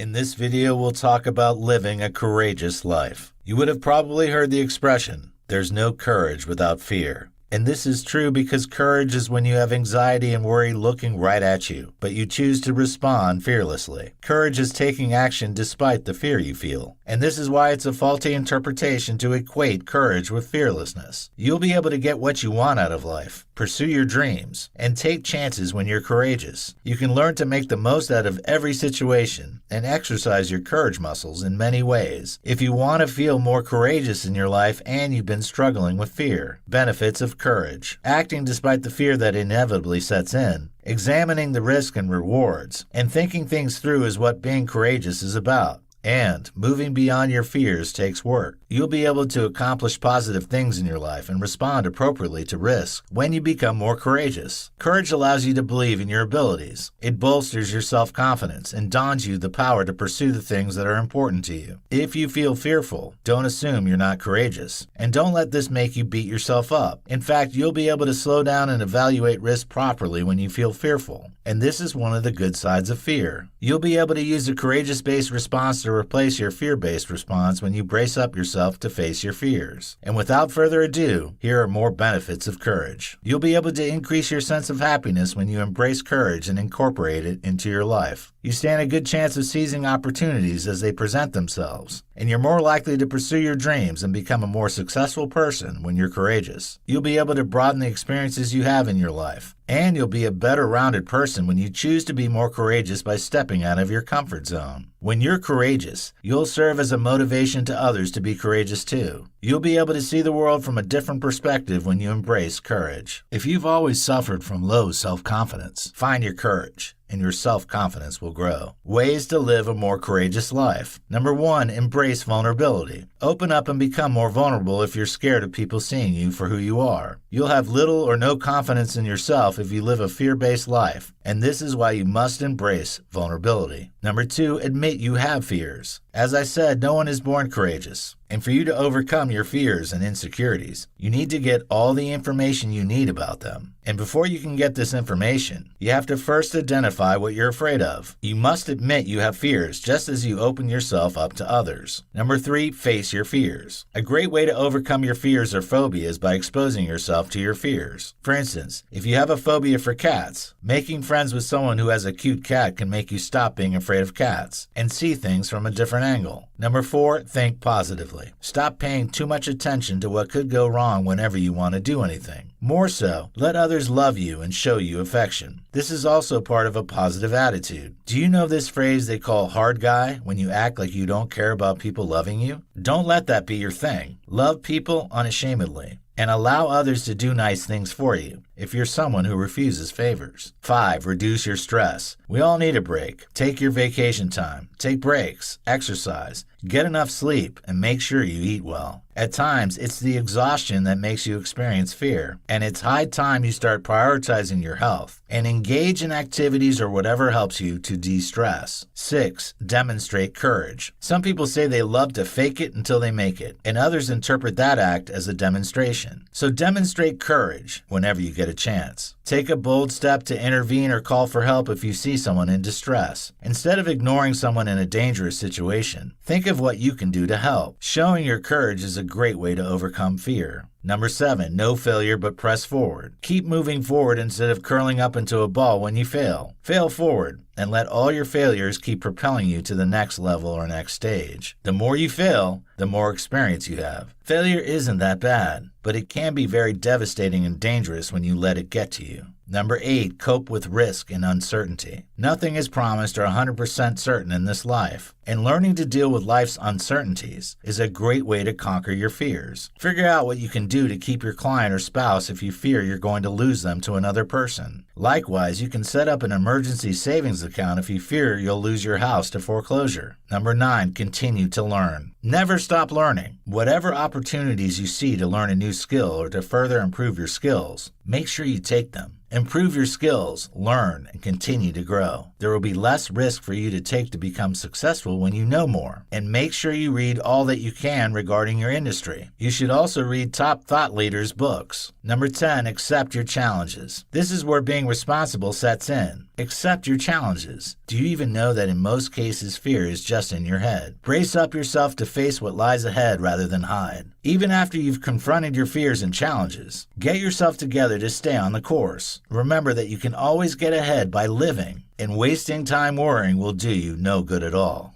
In this video, we'll talk about living a courageous life. You would have probably heard the expression, there's no courage without fear. And this is true because courage is when you have anxiety and worry looking right at you, but you choose to respond fearlessly. Courage is taking action despite the fear you feel. And this is why it's a faulty interpretation to equate courage with fearlessness. You'll be able to get what you want out of life, pursue your dreams, and take chances when you're courageous. You can learn to make the most out of every situation and exercise your courage muscles in many ways. If you want to feel more courageous in your life and you've been struggling with fear, benefits of courage, acting despite the fear that inevitably sets in, examining the risk and rewards, and thinking things through is what being courageous is about. And moving beyond your fears takes work. You'll be able to accomplish positive things in your life and respond appropriately to risk when you become more courageous. Courage allows you to believe in your abilities. It bolsters your self-confidence and dons you the power to pursue the things that are important to you. If you feel fearful, don't assume you're not courageous. And don't let this make you beat yourself up. In fact, you'll be able to slow down and evaluate risk properly when you feel fearful. And this is one of the good sides of fear. You'll be able to use a courageous-based response to replace your fear-based response when you brace up yourself to face your fears. And without further ado, here are more benefits of courage. You'll be able to increase your sense of happiness when you embrace courage and incorporate it into your life. You stand a good chance of seizing opportunities as they present themselves, and you're more likely to pursue your dreams and become a more successful person when you're courageous. You'll be able to broaden the experiences you have in your life, and you'll be a better rounded person when you choose to be more courageous by stepping out of your comfort zone. When you're courageous, you'll serve as a motivation to others to be courageous too. You'll be able to see the world from a different perspective when you embrace courage. If you've always suffered from low self-confidence, find your courage, and your self-confidence will grow. Ways to live a more courageous life. Number 1, embrace vulnerability. Open up and become more vulnerable if you're scared of people seeing you for who you are. You'll have little or no confidence in yourself if you live a fear-based life, and this is why you must embrace vulnerability. Number 2, admit you have fears. As I said, no one is born courageous. And for you to overcome your fears and insecurities, you need to get all the information you need about them. And before you can get this information, you have to first identify what you're afraid of. You must admit you have fears just as you open yourself up to others. Number 3, face your fears. A great way to overcome your fears or phobias is by exposing yourself to your fears. For instance, if you have a phobia for cats, making friends with someone who has a cute cat can make you stop being afraid of cats and see things from a different angle. Number 4, think positively. Stop paying too much attention to what could go wrong whenever you want to do anything. More so, let others love you and show you affection. This is also part of a positive attitude. Do you know this phrase they call hard guy when you act like you don't care about people loving you? Don't let that be your thing. Love people unashamedly, and allow others to do nice things for you if you're someone who refuses favors. 5, reduce your stress. We all need a break. Take your vacation time. Take breaks. Exercise. Get enough sleep and make sure you eat well. At times, it's the exhaustion that makes you experience fear, and it's high time you start prioritizing your health and engage in activities or whatever helps you to de-stress. 6, demonstrate courage. Some people say they love to fake it until they make it, and others interpret that act as a demonstration. So demonstrate courage whenever you get a chance. Take a bold step to intervene or call for help if you see someone in distress. Instead of ignoring someone in a dangerous situation, think of what you can do to help. Showing your courage is a great way to overcome fear. Number 7, no failure but press forward. Keep moving forward instead of curling up into a ball when you fail. Fail forward and let all your failures keep propelling you to the next level or next stage. The more you fail, the more experience you have. Failure isn't that bad, but it can be very devastating and dangerous when you let it get to you. Number 8, cope with risk and uncertainty. Nothing is promised or 100% certain in this life, and learning to deal with life's uncertainties is a great way to conquer your fears. Figure out what you can do to keep your client or spouse if you fear you're going to lose them to another person. Likewise, you can set up an emergency savings account if you fear you'll lose your house to foreclosure. Number 9, continue to learn. Never stop learning. Whatever opportunities you see to learn a new skill or to further improve your skills, make sure you take them. Improve your skills, learn, and continue to grow. There will be less risk for you to take to become successful when you know more. And make sure you read all that you can regarding your industry. You should also read top thought leaders' books. Number 10, accept your challenges. This is where being responsible sets in. Accept your challenges. Do you even know that in most cases fear is just in your head? Brace up yourself to face what lies ahead rather than hide. Even after you've confronted your fears and challenges, get yourself together to stay on the course. Remember that you can always get ahead by living, and wasting time worrying will do you no good at all.